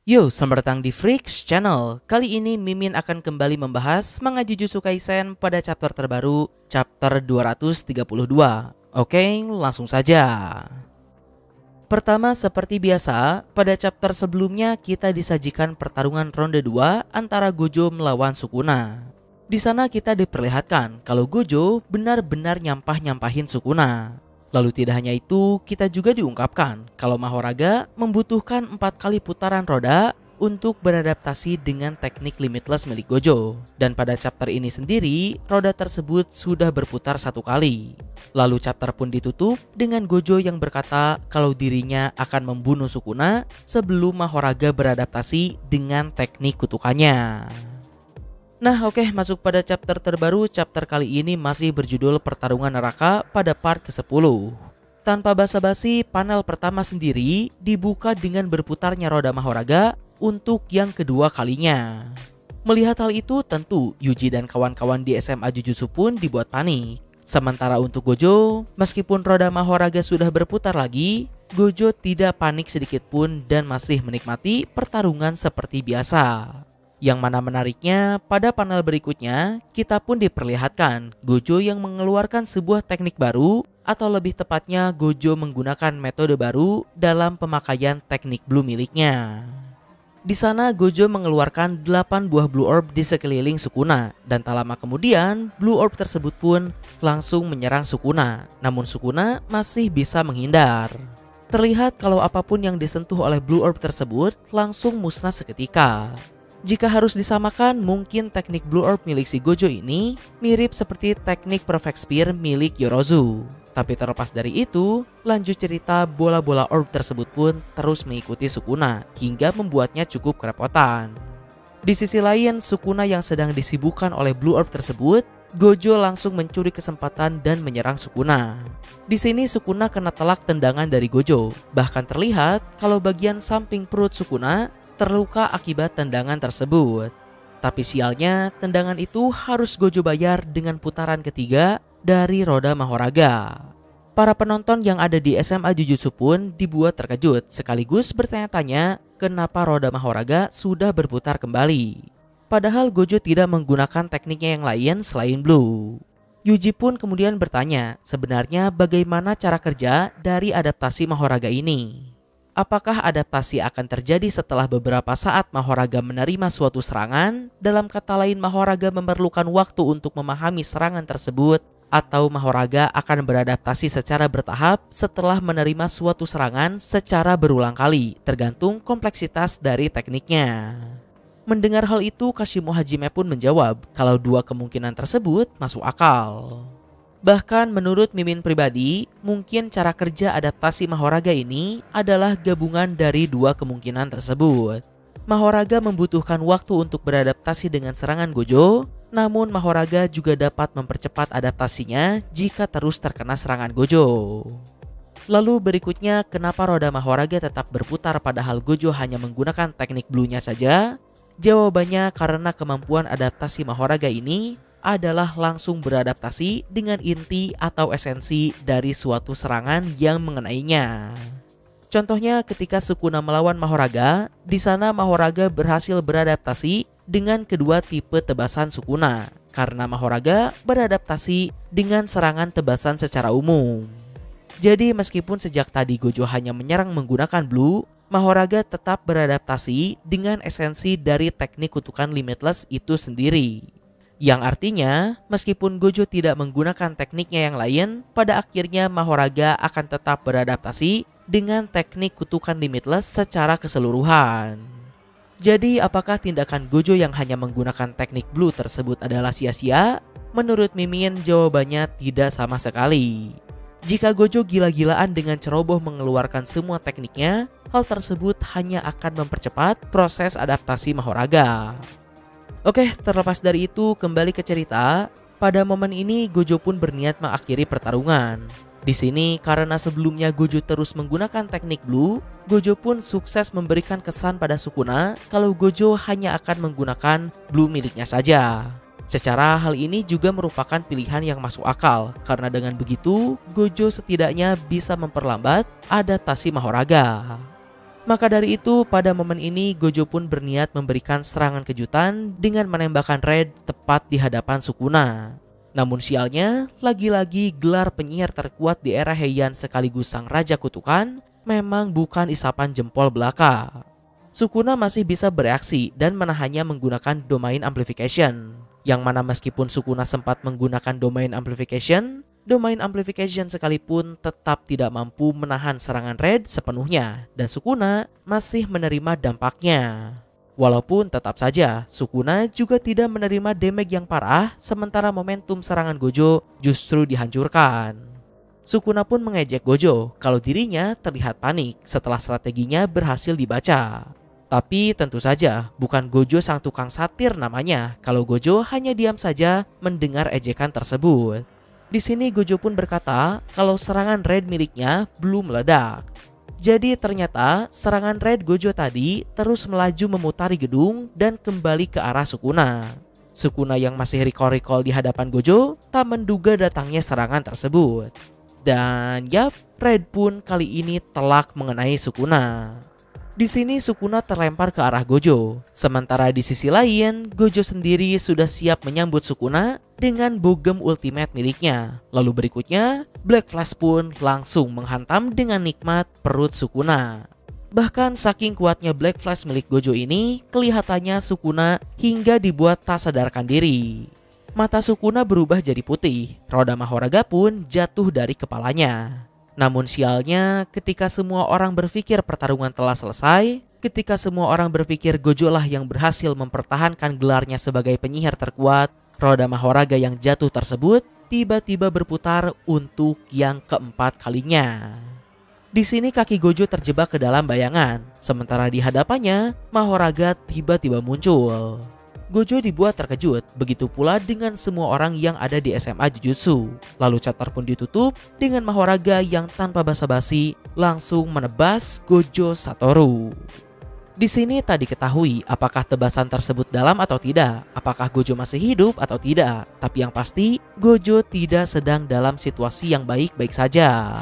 Yo, selamat datang di Freaks Channel. Kali ini Mimin akan kembali membahas manga Jujutsu Kaisen pada chapter terbaru, chapter 232. Oke, langsung saja. Pertama, seperti biasa, pada chapter sebelumnya kita disajikan pertarungan ronde 2 antara Gojo melawan Sukuna. Di sana kita diperlihatkan kalau Gojo benar-benar nyampahin Sukuna. Lalu tidak hanya itu, kita juga diungkapkan kalau Mahoraga membutuhkan 4 kali putaran roda untuk beradaptasi dengan teknik limitless milik Gojo. Dan pada chapter ini sendiri, roda tersebut sudah berputar 1 kali. Lalu chapter pun ditutup dengan Gojo yang berkata kalau dirinya akan membunuh Sukuna sebelum Mahoraga beradaptasi dengan teknik kutukannya. Nah oke, masuk pada chapter terbaru. Chapter kali ini masih berjudul Pertarungan Neraka pada part ke-10. Tanpa basa-basi, panel pertama sendiri dibuka dengan berputarnya roda Mahoraga untuk yang kedua kalinya. Melihat hal itu, tentu Yuji dan kawan-kawan di SMA Jujutsu pun dibuat panik. Sementara untuk Gojo, meskipun roda Mahoraga sudah berputar lagi, Gojo tidak panik sedikit pun dan masih menikmati pertarungan seperti biasa. Yang mana menariknya, pada panel berikutnya, kita pun diperlihatkan Gojo yang mengeluarkan sebuah teknik baru, atau lebih tepatnya Gojo menggunakan metode baru dalam pemakaian teknik blue miliknya. Di sana Gojo mengeluarkan 8 buah blue orb di sekeliling Sukuna, dan tak lama kemudian blue orb tersebut pun langsung menyerang Sukuna, namun Sukuna masih bisa menghindar. Terlihat kalau apapun yang disentuh oleh blue orb tersebut langsung musnah seketika. Jika harus disamakan, mungkin teknik Blue Orb milik si Gojo ini mirip seperti teknik Perfect Spear milik Yorozu. Tapi terlepas dari itu, lanjut cerita, bola-bola orb tersebut pun terus mengikuti Sukuna hingga membuatnya cukup kerepotan. Di sisi lain, Sukuna yang sedang disibukkan oleh Blue Orb tersebut, Gojo langsung mencuri kesempatan dan menyerang Sukuna. Di sini Sukuna kena telak tendangan dari Gojo. Bahkan terlihat kalau bagian samping perut Sukuna terluka akibat tendangan tersebut. Tapi sialnya, tendangan itu harus Gojo bayar dengan putaran ketiga dari roda Mahoraga. Para penonton yang ada di SMA Jujutsu pun dibuat terkejut sekaligus bertanya-tanya kenapa roda Mahoraga sudah berputar kembali. Padahal Gojo tidak menggunakan tekniknya yang lain selain blue. Yuji pun kemudian bertanya sebenarnya bagaimana cara kerja dari adaptasi Mahoraga ini. Apakah adaptasi akan terjadi setelah beberapa saat Mahoraga menerima suatu serangan? Dalam kata lain, Mahoraga memerlukan waktu untuk memahami serangan tersebut, atau Mahoraga akan beradaptasi secara bertahap setelah menerima suatu serangan secara berulang kali, tergantung kompleksitas dari tekniknya. Mendengar hal itu, Kashimo Hajime pun menjawab kalau dua kemungkinan tersebut masuk akal. Bahkan menurut Mimin pribadi, mungkin cara kerja adaptasi Mahoraga ini adalah gabungan dari dua kemungkinan tersebut. Mahoraga membutuhkan waktu untuk beradaptasi dengan serangan Gojo, namun Mahoraga juga dapat mempercepat adaptasinya jika terus terkena serangan Gojo. Lalu berikutnya, kenapa roda Mahoraga tetap berputar padahal Gojo hanya menggunakan teknik blue-nya saja? Jawabannya karena kemampuan adaptasi Mahoraga ini adalah langsung beradaptasi dengan inti atau esensi dari suatu serangan yang mengenainya. Contohnya ketika Sukuna melawan Mahoraga, di sana Mahoraga berhasil beradaptasi dengan kedua tipe tebasan Sukuna karena Mahoraga beradaptasi dengan serangan tebasan secara umum. Jadi meskipun sejak tadi Gojo hanya menyerang menggunakan blue, Mahoraga tetap beradaptasi dengan esensi dari teknik kutukan limitless itu sendiri. Yang artinya, meskipun Gojo tidak menggunakan tekniknya yang lain, pada akhirnya Mahoraga akan tetap beradaptasi dengan teknik kutukan limitless secara keseluruhan. Jadi, apakah tindakan Gojo yang hanya menggunakan teknik blue tersebut adalah sia-sia? Menurut Mimin, jawabannya tidak sama sekali. Jika Gojo gila-gilaan dengan ceroboh mengeluarkan semua tekniknya, hal tersebut hanya akan mempercepat proses adaptasi Mahoraga. Oke, terlepas dari itu, kembali ke cerita. Pada momen ini Gojo pun berniat mengakhiri pertarungan. Di sini karena sebelumnya Gojo terus menggunakan teknik blue, Gojo pun sukses memberikan kesan pada Sukuna kalau Gojo hanya akan menggunakan blue miliknya saja. Secara hal ini juga merupakan pilihan yang masuk akal karena dengan begitu Gojo setidaknya bisa memperlambat adaptasi Mahoraga. Maka dari itu pada momen ini Gojo pun berniat memberikan serangan kejutan dengan menembakkan Red tepat di hadapan Sukuna. Namun sialnya, lagi-lagi gelar penyihir terkuat di era Heian sekaligus sang Raja Kutukan memang bukan isapan jempol belaka. Sukuna masih bisa bereaksi dan menahannya menggunakan Domain Amplification. Yang mana meskipun Sukuna sempat menggunakan Domain Amplification sekalipun tetap tidak mampu menahan serangan Red sepenuhnya dan Sukuna masih menerima dampaknya. Walaupun tetap saja Sukuna juga tidak menerima damage yang parah sementara momentum serangan Gojo justru dihancurkan. Sukuna pun mengejek Gojo kalau dirinya terlihat panik setelah strateginya berhasil dibaca. Tapi tentu saja bukan Gojo sang tukang satir namanya kalau Gojo hanya diam saja mendengar ejekan tersebut. Di sini Gojo pun berkata kalau serangan Red miliknya belum meledak. Jadi ternyata serangan Red Gojo tadi terus melaju memutari gedung dan kembali ke arah Sukuna. Sukuna yang masih recall di hadapan Gojo tak menduga datangnya serangan tersebut. Dan yap, Red pun kali ini telak mengenai Sukuna. Di sini Sukuna terlempar ke arah Gojo. Sementara di sisi lain, Gojo sendiri sudah siap menyambut Sukuna dengan bogem ultimate miliknya. Lalu berikutnya, Black Flash pun langsung menghantam dengan nikmat perut Sukuna. Bahkan saking kuatnya Black Flash milik Gojo ini, kelihatannya Sukuna hingga dibuat tak sadarkan diri. Mata Sukuna berubah jadi putih, roda Mahoraga pun jatuh dari kepalanya. Namun sialnya, ketika semua orang berpikir pertarungan telah selesai, ketika semua orang berpikir Gojo lah yang berhasil mempertahankan gelarnya sebagai penyihir terkuat, roda Mahoraga yang jatuh tersebut tiba-tiba berputar untuk yang keempat kalinya. Di sini kaki Gojo terjebak ke dalam bayangan, sementara di hadapannya Mahoraga tiba-tiba muncul. Gojo dibuat terkejut, begitu pula dengan semua orang yang ada di SMA Jujutsu. Lalu chapter pun ditutup dengan Mahoraga yang tanpa basa-basi langsung menebas Gojo Satoru. Di sini tak diketahui apakah tebasan tersebut dalam atau tidak, apakah Gojo masih hidup atau tidak. Tapi yang pasti, Gojo tidak sedang dalam situasi yang baik-baik saja.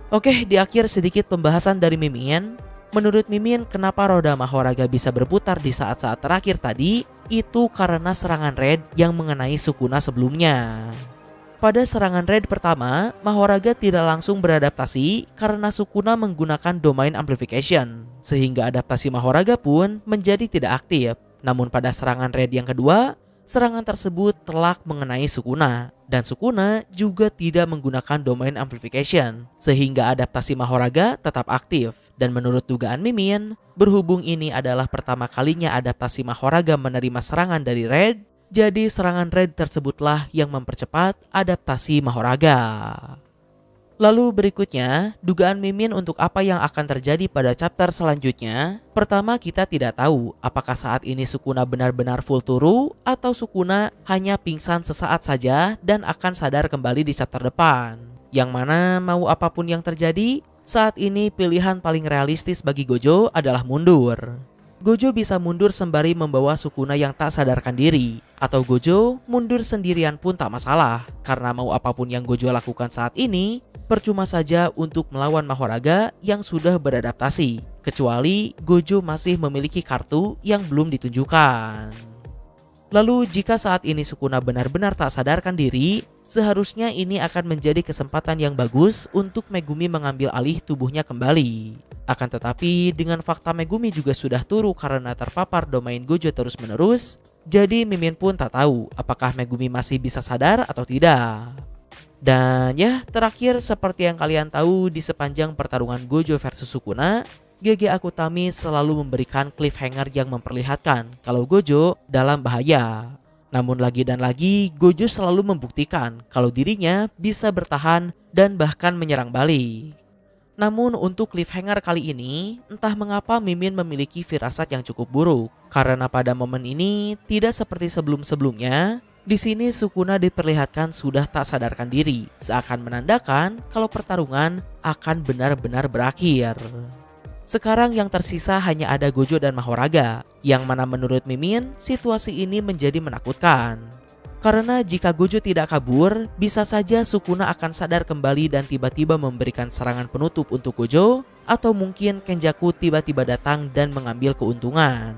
Oke, di akhir sedikit pembahasan dari Mimin. Menurut Mimin, kenapa roda Mahoraga bisa berputar di saat-saat terakhir tadi? Itu karena serangan Red yang mengenai Sukuna sebelumnya. Pada serangan Red pertama, Mahoraga tidak langsung beradaptasi karena Sukuna menggunakan Domain Amplification, sehingga adaptasi Mahoraga pun menjadi tidak aktif. Namun pada serangan Red yang kedua, serangan tersebut telak mengenai Sukuna. Dan Sukuna juga tidak menggunakan Domain Amplification, sehingga adaptasi Mahoraga tetap aktif. Dan menurut dugaan Mimin, berhubung ini adalah pertama kalinya adaptasi Mahoraga menerima serangan dari Red, jadi serangan Red tersebutlah yang mempercepat adaptasi Mahoraga. Lalu berikutnya, dugaan Mimin untuk apa yang akan terjadi pada chapter selanjutnya. Pertama, kita tidak tahu apakah saat ini Sukuna benar-benar full turu atau Sukuna hanya pingsan sesaat saja dan akan sadar kembali di chapter depan. Yang mana mau apapun yang terjadi, saat ini pilihan paling realistis bagi Gojo adalah mundur. Gojo bisa mundur sembari membawa Sukuna yang tak sadarkan diri, atau Gojo mundur sendirian pun tak masalah, karena mau apapun yang Gojo lakukan saat ini, percuma saja untuk melawan Mahoraga yang sudah beradaptasi, kecuali Gojo masih memiliki kartu yang belum ditunjukkan. Lalu jika saat ini Sukuna benar-benar tak sadarkan diri, seharusnya ini akan menjadi kesempatan yang bagus untuk Megumi mengambil alih tubuhnya kembali. Akan tetapi dengan fakta Megumi juga sudah turu karena terpapar domain Gojo terus-menerus, jadi Mimin pun tak tahu apakah Megumi masih bisa sadar atau tidak. Dan ya, terakhir seperti yang kalian tahu di sepanjang pertarungan Gojo versus Sukuna, GG Akutami selalu memberikan cliffhanger yang memperlihatkan kalau Gojo dalam bahaya. Namun lagi dan lagi, Gojo selalu membuktikan kalau dirinya bisa bertahan dan bahkan menyerang balik. Namun untuk cliffhanger kali ini, entah mengapa Mimin memiliki firasat yang cukup buruk. Karena pada momen ini, tidak seperti sebelum-sebelumnya, di sini Sukuna diperlihatkan sudah tak sadarkan diri, seakan menandakan kalau pertarungan akan benar-benar berakhir. Sekarang yang tersisa hanya ada Gojo dan Mahoraga, yang mana menurut Mimin situasi ini menjadi menakutkan. Karena jika Gojo tidak kabur, bisa saja Sukuna akan sadar kembali dan tiba-tiba memberikan serangan penutup untuk Gojo, atau mungkin Kenjaku tiba-tiba datang dan mengambil keuntungan.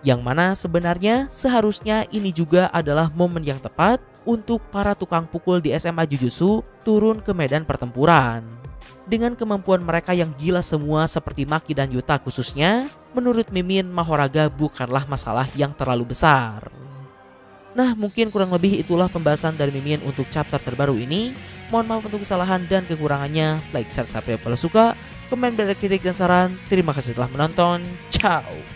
Yang mana sebenarnya seharusnya ini juga adalah momen yang tepat untuk para tukang pukul di SMA Jujutsu turun ke medan pertempuran. Dengan kemampuan mereka yang gila semua seperti Maki dan Yuta khususnya, menurut Mimin Mahoraga bukanlah masalah yang terlalu besar. Nah, mungkin kurang lebih itulah pembahasan dari Mimin untuk chapter terbaru ini. Mohon maaf untuk kesalahan dan kekurangannya. Like, share, subscribe kalau suka. Komen, beri kritik dan saran. Terima kasih telah menonton. Ciao.